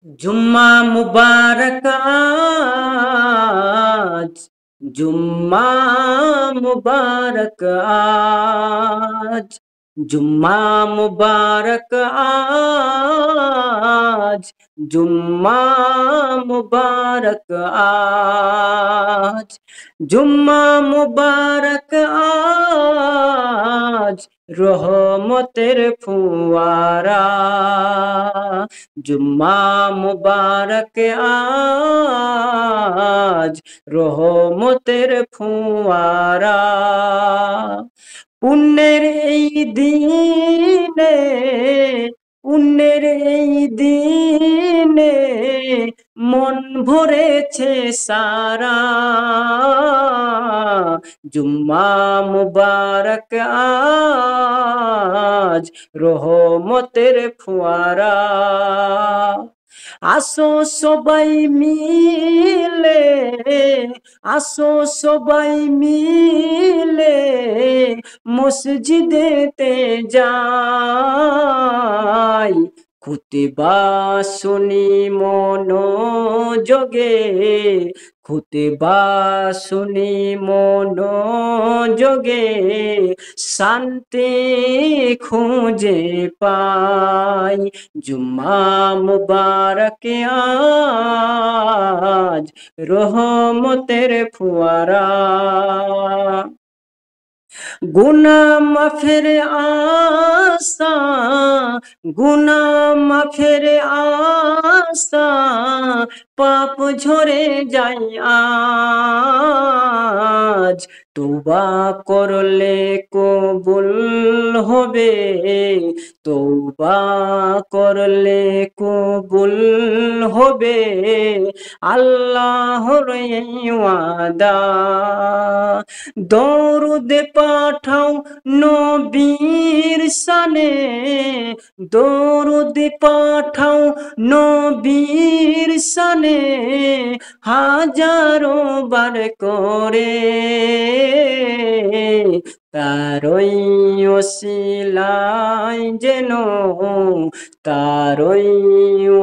जुम्मा मुबारक आज, जुम्मा मुबारक आज, जुम्मा मुबारक आज, जुम्मा मुबारक आज, जुम्मा मुबारक आज, रहमतेर फुआरा। जुम्मा मुबारक आज, রহমতের ফোয়ারা। পুণ্যের এই দিনে, পুণ্যের এই দিনে মন ভরেছে সারা। জুম্মা মুবারক আজ, রহমতের ফোয়ারা। আসো সবাই মিলে, আসো সবাই মিলে মসজিদেতে যাই। খুতবা শুনি মনোযোগে, খুতবা শুনি মনোযোগে, শান্তি খুঁজে পাই। জুম্মা মুবারক আজ, রহমতের ফোয়ারা। গুনাহ মাফের আশা, গুনাহ মাফের আশা, পাপ ঝরে যায় আজ। তওবা করলে কবুল হবে, তওবা করলে কবুল হবে, আল্লাহর এই ওয়াদা। দরুদ পাঠাও নবীর শানে, দরুদ পাঠাও নবীর শানে, হাজারো বার করে। তারই ওসিলায় যেন, তারই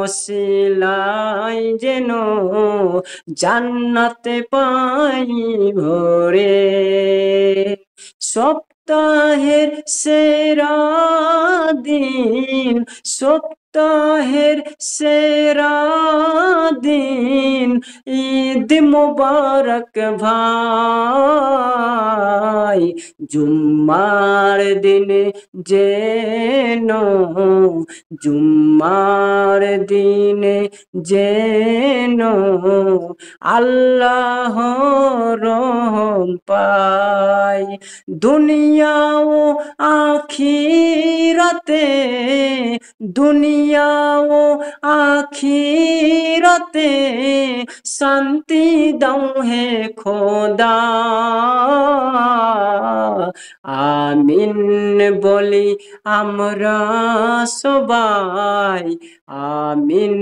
ওসিলায় যেন জান্নাতে পাই ভরে। সপ্তাহের সেরা দিন, সপ্তাহের সেরা দিন, ঈদ মোবারক ভাই। জুম্মার দিনে যেন, জুম্মার দিনে যেন আল্লাহর রহম পাই। দুনিয়া ও আখিরাতে, দুনিয়া ও আখিরাতে শান্তি দাও হে খোদা। আমিন বলি আমরা সবাই, আমিন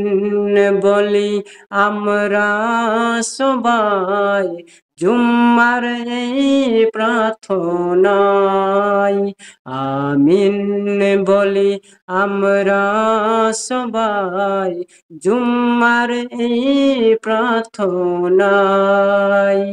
বলি আমরা সবাই, জুম্মার এই প্রার্থনায়। আমিন বলি আমরা সবাই, জুম্মার এই প্রার্থনায়।